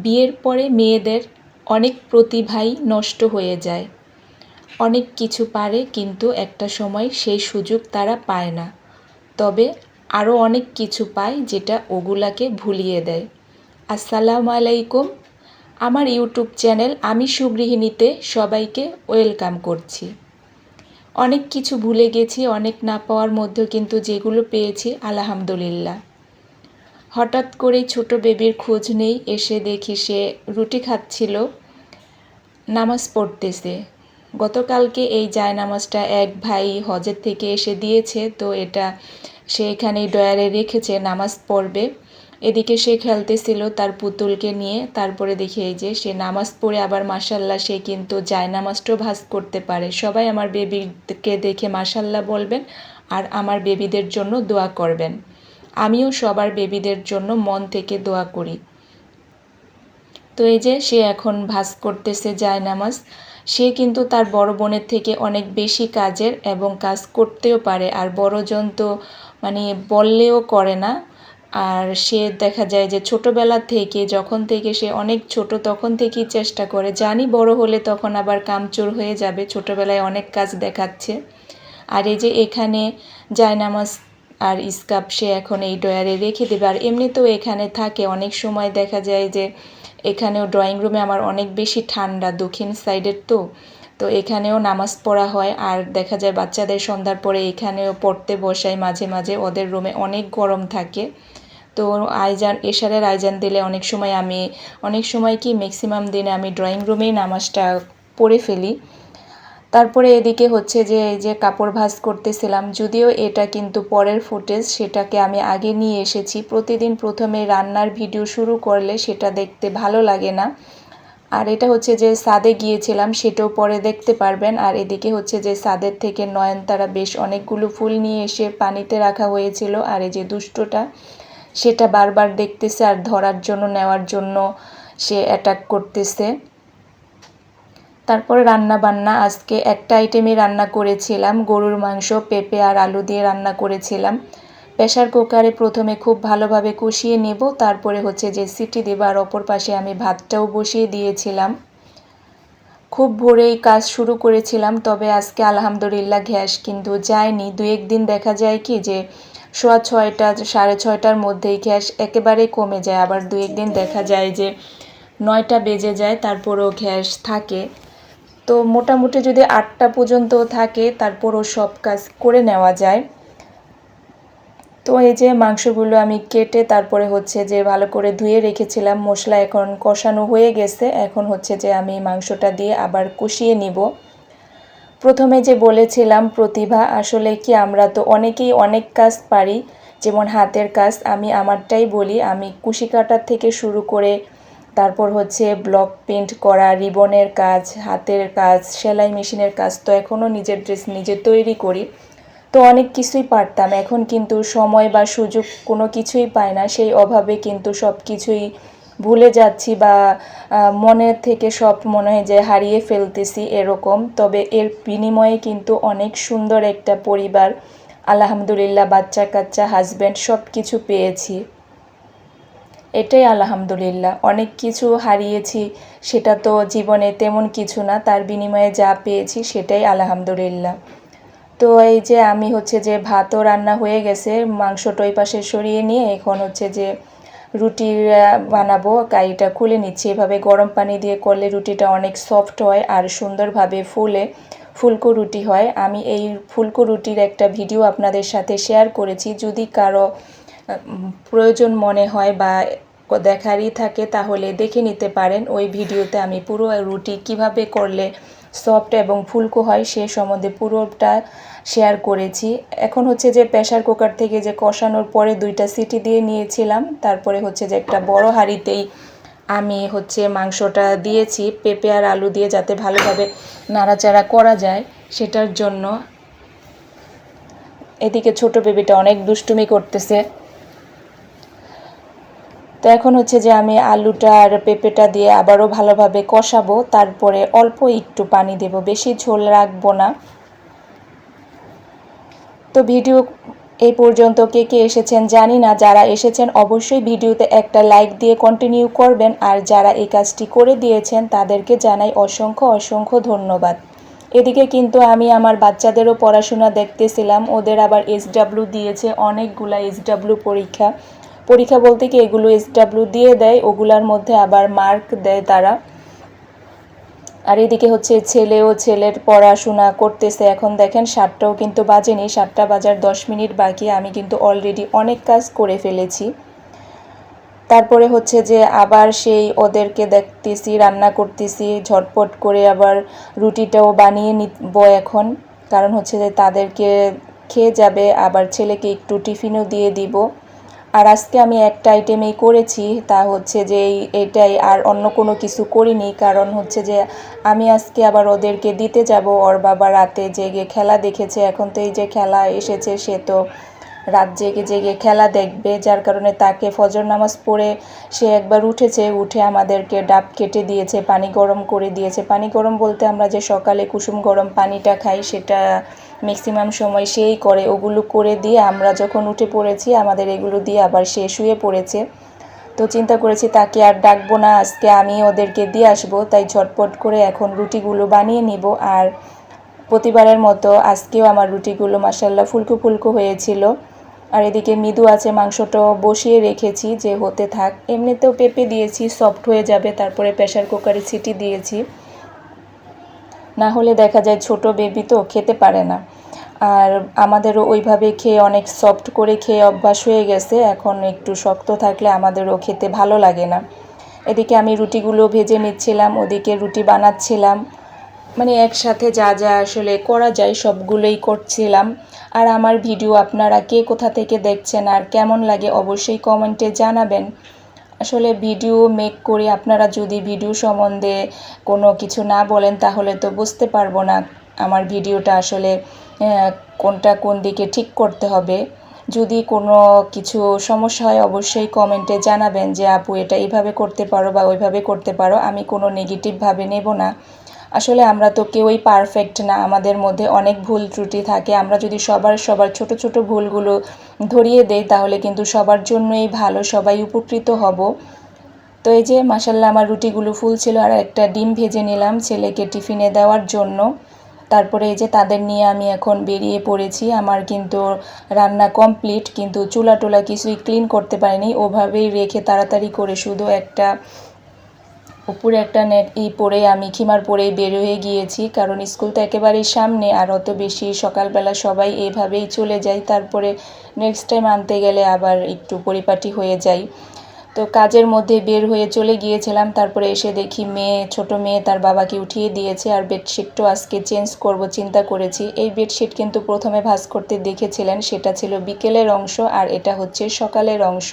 বিয়ের পরে মেয়েদের অনেক প্রতিভাই নষ্ট হয়ে যায়। অনেক কিছু পারে কিন্তু একটা সময় সেই সুযোগ তারা পায় না। তবে আরও অনেক কিছু পায় যেটা ওগুলাকে ভুলিয়ে দেয়। আসসালামু আলাইকুম। আমার ইউটিউব চ্যানেল আমি সুগৃহিণীতে সবাইকে ওয়েলকাম করছি। অনেক কিছু ভুলে গেছি, অনেক না পাওয়ার মধ্যেও কিন্তু যেগুলো পেয়েছি আলহামদুলিল্লাহ। হঠাৎ করেই ছোট বেবির খোঁজ নেই, এসে দেখি সে রুটি খাচ্ছিল, নামাজ পড়তেছে। গতকালকে এই জায়নামাজটা এক ভাই হজের থেকে এসে দিয়েছে, তো এটা সে এখানেই ড্রয়ারে রেখেছে, নামাজ পড়বে। এদিকে সে খেলতেছিল তার পুতুলকে নিয়ে। তারপরে দেখি এই যে সে নামাজ পড়ে আবার মাশাল্লাহ সে কিন্তু জায়নামাজটাও ভাঁজ করতে পারে। সবাই আমার বেবিকে দেখে মাশাল্লাহ বলবেন আর আমার বেবিদের জন্য দোয়া করবেন। আমিও সবার বেবিদের জন্য মন থেকে দোয়া করি। তো এই যে সে এখন ভাঁজ করতেছে জায়নামাজ। সে কিন্তু তার বড় বোনের থেকে অনেক বেশি কাজের এবং কাজ করতেও পারে। আর বড়জন তো মানে বললেও করে না। আর সে দেখা যায় যে ছোটোবেলা থেকে, যখন থেকে সে অনেক ছোট তখন থেকেই চেষ্টা করে। জানি বড় হলে তখন আবার কামচোর হয়ে যাবে, ছোটোবেলায় অনেক কাজ দেখাচ্ছে। আর এই যে এখানে জায়নামাজ আর স্কার্ফ সে এখন এই ড্রয়ারে রেখে দেবে। আর এমনিতেও এখানে থাকে, অনেক সময় দেখা যায় যে এখানেও ড্রয়িং রুমে আমার অনেক বেশি ঠান্ডা, দক্ষিণ সাইডের তো এখানেও নামাজ পড়া হয়। আর দেখা যায় বাচ্চাদের সন্ধ্যার পরে এখানেও পড়তে বসাই মাঝে মাঝে, ওদের রুমে অনেক গরম থাকে। তো এশারের আইজান দিলে অনেক সময় কি ম্যাক্সিমাম দিনে আমি ড্রয়িং রুমেই নামাজটা পড়ে ফেলি। তারপরে এদিকে হচ্ছে যে এই যে কাপড় ভাঁজ করতেছিলাম, যদিও এটা কিন্তু পরের ফুটেজ, সেটাকে আমি আগে নিয়ে এসেছি। প্রতিদিন প্রথমে রান্নার ভিডিও শুরু করলে সেটা দেখতে ভালো লাগে না। আর এটা হচ্ছে যে ছাদে গিয়েছিলাম, সেটাও পরে দেখতে পারবেন। আর এদিকে হচ্ছে যে ছাদের থেকে নয়নতারা বেশ অনেকগুলো ফুল নিয়ে এসে পানিতে রাখা হয়েছিল। আর এই যে দুষ্টটা সেটা বারবার দেখতেছে আর ধরার জন্য নেওয়ার জন্য সে অ্যাটাক করতেছে। তারপরে রান্না বান্না, আজকে একটা আইটেমই রান্না করেছিলাম, গরুর মাংস পেঁপে আর আলু দিয়ে রান্না করেছিলাম। প্রেসার কুকারে প্রথমে খুব ভালোভাবে কষিয়ে নেব, তারপরে হচ্ছে যে সিটি দেব। আর অপর পাশে আমি ভাতটাও বসিয়ে দিয়েছিলাম। খুব ভোরেই কাজ শুরু করেছিলাম, তবে আজকে আলহামদুলিল্লাহ গ্যাস কিন্তু যায়নি। দু একদিন দেখা যায় কি যে 6:30 6:30টার মধ্যেই গ্যাস একেবারেই কমে যায়, আবার দু একদিন দেখা যায় যে 9টা বেজে যায় তারপরও গ্যাস থাকে। তো মোটামুটি যদি 8টা পর্যন্ত থাকে তারপরও সব কাজ করে নেওয়া যায়। তো এই যে মাংসগুলো আমি কেটে তারপরে হচ্ছে যে ভালো করে ধুয়ে রেখেছিলাম। মশলা এখন কষানো হয়ে গেছে, এখন হচ্ছে যে আমি মাংসটা দিয়ে আবার কষিয়ে নিব। প্রথমে যে বলেছিলাম প্রতিভা, আসলে কি আমরা তো অনেকেই অনেক কাজ পারি, যেমন হাতের কাজ। আমি আমারটাই বলি, আমি কুশি কাটার থেকে শুরু করে তারপর হচ্ছে ব্লক প্রিন্ট করা, রিবনের কাজ, হাতের কাজ, সেলাই মেশিনের কাজ, তো এখনও নিজের ড্রেস নিজে তৈরি করি। তো অনেক কিছুই পারতাম, এখন কিন্তু সময় বা সুযোগ কোনো কিছুই পাই না। সেই অভাবে কিন্তু সব কিছুই ভুলে যাচ্ছি বা মনের থেকে সব মনে হয় যে হারিয়ে ফেলতেছি এরকম। তবে এর বিনিময়ে কিন্তু অনেক সুন্দর একটা পরিবার, আলহামদুলিল্লাহ, বাচ্চা কাচ্চা, হাজব্যান্ড সব কিছু পেয়েছি। এটাই আলহামদুলিল্লাহ। অনেক কিছু হারিয়েছি, সেটা তো জীবনে তেমন কিছু না, তার বিনিময়ে যা পেয়েছি সেটাই আলহামদুলিল্লাহ। তো এই যে আমি হচ্ছে যে ভাতও রান্না হয়ে গেছে, মাংসটা ওই পাশে সরিয়ে নিয়ে এখন হচ্ছে যে রুটি বানাবো। কাইটা খুলে নিচ্ছি। এভাবে গরম পানি দিয়ে করলে রুটিটা অনেক সফট হয় আর সুন্দরভাবে ফুলকো রুটি হয়। আমি এই ফুলকো রুটির একটা ভিডিও আপনাদের সাথে শেয়ার করেছি, যদি কারো প্রয়োজন মনে হয় বা দেখারই থাকে তাহলে দেখে নিতে পারেন। ওই ভিডিওতে আমি পুরো রুটি কিভাবে করলে সফট এবং ফুলকো হয় সে সম্বন্ধে পুরোটা শেয়ার করেছি। এখন হচ্ছে যে প্রেসার কুকার থেকে যে কষানোর পরে 2টা সিটি দিয়ে নিয়েছিলাম, তারপরে হচ্ছে যে একটা বড় হাঁড়িতেই আমি হচ্ছে মাংসটা দিয়েছি পেঁপে আর আলু দিয়ে, যাতে ভালোভাবে নাড়াচাড়া করা যায় সেটার জন্য। এদিকে ছোট বেবিটা অনেক দুষ্টুমি করতেছে। তো এখন হচ্ছে যে আমি আলুটা আর পেঁপেটা দিয়ে আবারও ভালোভাবে কষাবো, তারপরে অল্প একটু পানি দেব, বেশি ঝোল রাখবো না। তো ভিডিও এই পর্যন্ত কে কে এসেছেন জানি না, যারা এসেছেন অবশ্যই ভিডিওতে একটা লাইক দিয়ে কন্টিনিউ করবেন, আর যারা এই কাজটি করে দিয়েছেন তাদেরকে জানাই অসংখ্য অসংখ্য ধন্যবাদ। এদিকে কিন্তু আমি আমার বাচ্চাদেরও পড়াশোনা দেখতেছিলাম, ওদের আবার SW দিয়েছে, অনেকগুলা SW পরীক্ষা বলতে কি এগুলো SW দিয়ে দেয়, ওগুলার মধ্যে আবার মার্ক দেয় তারা। আর এদিকে হচ্ছে ছেলের পড়াশোনা করতেছে। এখন দেখেন 7টাও কিন্তু বাজেনি, 7টা বাজার 10 মিনিট বাকি, আমি কিন্তু অলরেডি অনেক কাজ করে ফেলেছি। তারপরে হচ্ছে যে আবার সেই ওদেরকে দেখতেছি রান্না করতেছি, ঝটপট করে আবার রুটিটাও বানিয়ে নিব এখন, কারণ হচ্ছে যে তাদেরকে খেয়ে যাবে, আবার ছেলেকে একটু টিফিনও দিয়ে দিব। আর আজকে আমি একটা আইটেমেই করেছি, তা হচ্ছে যে এটাই, আর অন্য কোনো কিছু করিনি, কারণ হচ্ছে যে আমি আজকে আবার ওদেরকে দিতে যাব। ওর বাবা রাতে জেগে খেলা দেখেছে, এখন তো এই যে খেলা এসেছে, সে তো রাত জেগে জেগে খেলা দেখবে, যার কারণে তাকে ফজর নামাজ পড়ে সে একবার উঠেছে, উঠে আমাদেরকে ডাব কেটে দিয়েছে, পানি গরম করে দিয়েছে। পানি গরম বলতে আমরা যে সকালে কুসুম গরম পানিটা খাই সেটা ম্যাক্সিমাম সময় সেই করে, ওগুলো করে দিয়ে আমরা যখন উঠে পড়েছি আমাদের এগুলো দিয়ে আবার সে শুয়ে পড়েছে। তো চিন্তা করেছি তাকে আর ডাকবো না, আজকে আমি ওদেরকে দিয়ে আসবো, তাই ঝটপট করে এখন রুটিগুলো বানিয়ে নিব। আর প্রতিবারের মতো আজকেও আমার রুটিগুলো মাশাল্লাহ ফুলকো ফুলকো হয়েছিল। আর এদিকে মৃদু আছে, মাংসটাও বসিয়ে রেখেছি যে হতে থাক, এমনিতেও পেঁপে দিয়েছি সফট হয়ে যাবে, তারপরে প্রেসার কুকারে সিটি দিয়েছি, না হলে দেখা যায় ছোট বেবি তো খেতে পারে না। আর আমাদেরও ওইভাবে খেয়ে অনেক সফট করে খেয়ে অভ্যাস হয়ে গেছে, এখন একটু শক্ত থাকলে আমাদেরও খেতে ভালো লাগে না। এদিকে আমি রুটিগুলো ভেজে নিচ্ছিলাম, ওদিকে রুটি বানাচ্ছিলাম, মানে একসাথে যা যা আসলে করা যায় সবগুলোই করছিলাম। আর আমার ভিডিও আপনারা কে কোথা থেকে দেখছেন আর কেমন লাগে অবশ্যই কমেন্টে জানাবেন। আসলে ভিডিও মেক করি, আপনারা যদি ভিডিও সম্বন্ধে কোনো কিছু না বলেন তাহলে তো বুঝতে পারবো না আমার ভিডিওটা আসলে কোনটা কোন দিকে ঠিক করতে হবে। যদি কোনো কিছু সমস্যা হয় অবশ্যই কমেন্টে জানাবেন যে আপু এটা এইভাবে করতে পারো বা ওইভাবে করতে পারো, আমি কোনো নেগেটিভভাবে নেব না। আসলে আমরা তো কেউই পারফেক্ট না, আমাদের মধ্যে অনেক ভুল ত্রুটি থাকে, আমরা যদি সবার ছোট ছোট ভুলগুলো ধরিয়ে দেই তাহলে কিন্তু সবার জন্যই ভালো, সবাই উপকৃত হব। তো এই যে মাশাল্লাহ আমার রুটিগুলো ফুল ছিল, আর একটা ডিম ভেজে নিলাম ছেলেকে টিফিনে দেওয়ার জন্য। তারপরে এই যে তাদের নিয়ে আমি এখন বেরিয়ে পড়েছি, আমার কিন্তু রান্না কমপ্লিট, কিন্তু চুলা টুলা কিছুই ক্লিন করতে পারিনি, ওভাবেই রেখে তাড়াতাড়ি করে শুধু একটা উপরে একটা নেট পরে আমি খিমার পরেই বের হয়ে গিয়েছি, কারণ স্কুল তো একেবারেই সামনে, আর অত বেশি সকালবেলা সবাই এভাবেই চলে যায়, তারপরে নেক্সট টাইম আনতে গেলে আবার একটু পরিপাটি হয়ে যায়। তো কাজের মধ্যে বের হয়ে চলে গিয়েছিলাম, তারপরে এসে দেখি ছোট মেয়ে তার বাবাকে উঠিয়ে দিয়েছে, আর বেডশিটটাও আজকে চেঞ্জ করব চিন্তা করেছি। এই বেডশিট কিন্তু প্রথমে ভাঁজ করতে দেখেছিলেন, সেটা ছিল বিকেলের অংশ, আর এটা হচ্ছে সকালের অংশ।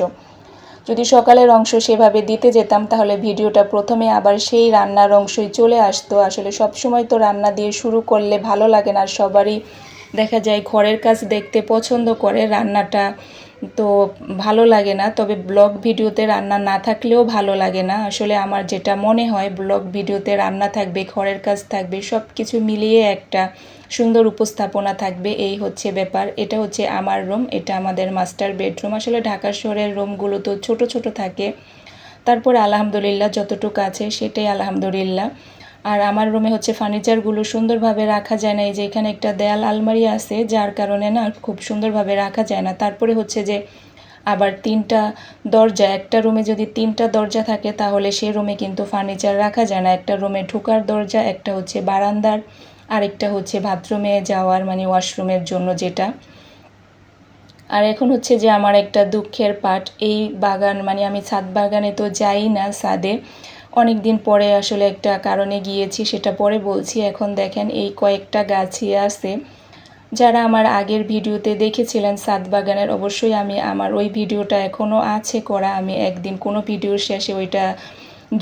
যদি সকালের অংশ সেভাবে দিতে যেতাম তাহলে ভিডিওটা প্রথমে আবার সেই রান্নার অংশই চলে আসতো। আসলে সব সময় তো রান্না দিয়ে শুরু করলে ভালো লাগে না, আর সবারই দেখা যায় ঘরের কাজ দেখতে পছন্দ করে, রান্নাটা তো ভালো লাগে না। তবে ব্লগ ভিডিওতে রান্না না থাকলেও ভালো লাগে না, আসলে আমার যেটা মনে হয় ব্লগ ভিডিওতে রান্না থাকবে, ঘরের কাজ থাকবে, সব কিছু মিলিয়ে একটা সুন্দর উপস্থাপনা থাকবে, এই হচ্ছে ব্যাপার। এটা হচ্ছে আমার রুম, এটা আমাদের মাস্টার বেডরুম। আসলে ঢাকা শহরের রুমগুলো তো ছোট ছোট থাকে, তারপরে আলহামদুলিল্লাহ যতটুকু আছে সেটাই আলহামদুলিল্লাহ। আর আমার রুমে হচ্ছে ফার্নিচারগুলো সুন্দরভাবে রাখা যায় না, এই যে এখানে একটা দেয়াল আলমারি আছে যার কারণে না খুব সুন্দরভাবে রাখা যায় না। তারপরে হচ্ছে যে আবার 3টা দরজা, একটা রুমে যদি 3টা দরজা থাকে তাহলে সেই রুমে কিন্তু ফার্নিচার রাখা যায় না। একটা রুমে ঢোকার দরজা, একটা হচ্ছে বারান্দার, আরেকটা হচ্ছে বাথরুমে যাওয়ার মানে ওয়াশরুমের জন্য যেটা। আর এখন হচ্ছে যে আমার একটা দুঃখের পার্ট, এই বাগান মানে আমি ছাদ বাগানে তো যাই না, ছাদে অনেক দিন পরে আসলে একটা কারণে গিয়েছি, সেটা পরে বলছি। এখন দেখেন এই কয়েকটা গাছই আছে, যারা আমার আগের ভিডিওতে দেখেছিলেন ছাদ বাগানের, অবশ্যই আমার ওই ভিডিওটা এখনও আছে করা, আমি একদিন কোনো ভিডিওর শেষে ওইটা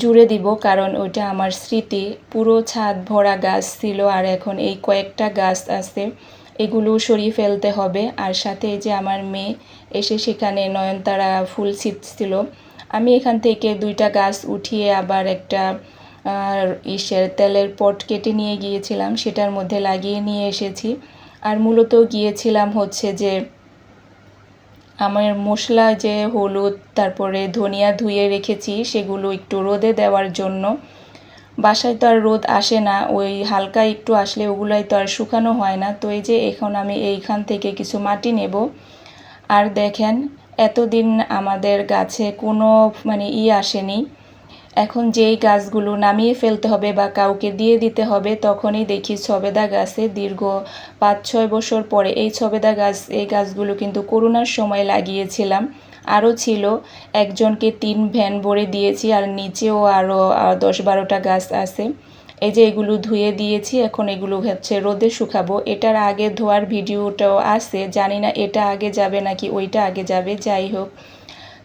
জুড়ে দিব, কারণ ওইটা আমার স্মৃতি। পুরো ছাদ ভরা গাছ ছিল, আর এখন এই কয়েকটা গাছ আছে, এগুলো সরিয়ে ফেলতে হবে। আর সাথে এই যে আমার মেয়ে এসে সেখানে নয়নতারা ফুল ছিঁড়ছিল, আমি এখান থেকে 2টা গাছ উঠিয়ে আবার একটা তেলের পট কেটে নিয়ে গিয়েছিলাম, সেটার মধ্যে লাগিয়ে নিয়ে এসেছি। আর মূলত গিয়েছিলাম হচ্ছে যে আমার মশলা যে হলুদ তারপরে ধনিয়া ধুয়ে রেখেছি সেগুলো একটু রোদে দেওয়ার জন্য। বাসায় তো আর রোদ আসে না, ওই হালকা একটু আসলে ওগুলাই তো আর শুকানো হয় না। তো এই যে এখন আমি এইখান থেকে কিছু মাটি নেব। আর দেখেন এতদিন আমাদের গাছে কোনো আসেনি। এখন যেই গাছগুলো নামিয়ে ফেলতে হবে বা কাউকে দিয়ে দিতে হবে তখনই দেখি সবেদা গাছে দীর্ঘ 5-6 বছর পরে এই গাছগুলো কিন্তু করোনার সময় লাগিয়েছিলাম। আরও ছিল, একজনকে 3 ভ্যান ভরে দিয়েছি আর নিচেও আরও 10-12টা গাছ আছে। এই যে এগুলো ধুয়ে দিয়েছি, এখন এগুলো হচ্ছে রোদে শুকাবো। এটার আগে ধোয়ার ভিডিওটাও আছে, জানি না এটা আগে যাবে নাকি ওইটা আগে যাবে, যাই হোক।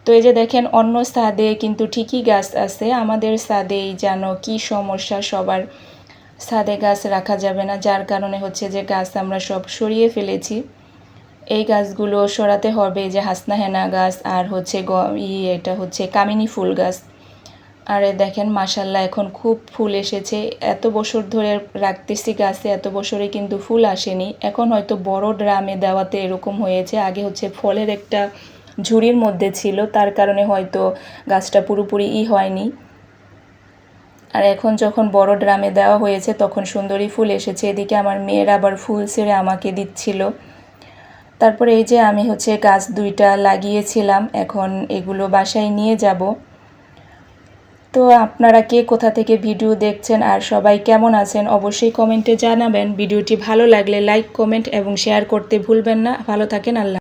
তো এই যে দেখেন অন্য ছাদে কিন্তু ঠিকই গাছ আছে, আমাদের ছাদেই যেন কি সমস্যা, সবার ছাদে গাছ রাখা যাবে না, যার কারণে হচ্ছে যে গাছ আমরা সব সরিয়ে ফেলেছি। এই গাছগুলো সরাতে হবে, যে হাসনা হেনা গাছ আর হচ্ছে এটা হচ্ছে কামিনী ফুল গাছ। আর দেখেন মাশাল্লাহ এখন খুব ফুল এসেছে। এত বছর ধরে রাখতেছি গাছে, এত বছরে কিন্তু ফুল আসেনি। এখন হয়তো বড় ড্রামে দেওয়াতে এরকম হয়েছে, আগে হচ্ছে ফলের একটা ঝুড়ির মধ্যে ছিল, তার কারণে হয়তো গাছটা পুরোপুরি হয়নি। আর এখন যখন বড় ড্রামে দেওয়া হয়েছে তখন সুন্দরী ফুল এসেছে। এদিকে আমার মেয়ের আবার ফুল ছেড়ে আমাকে দিচ্ছিল। তারপরে এই যে আমি হচ্ছে গাছ 2টা লাগিয়েছিলাম, এখন এগুলো বাসায় নিয়ে যাব। তো আপনারা কে কোথা থেকে ভিডিও দেখছেন আর সবাই কেমন আছেন অবশ্যই কমেন্টে জানাবেন। ভিডিওটি ভালো লাগলে লাইক, কমেন্ট এবং শেয়ার করতে ভুলবেন না। ভালো থাকেন, আল্লাহ।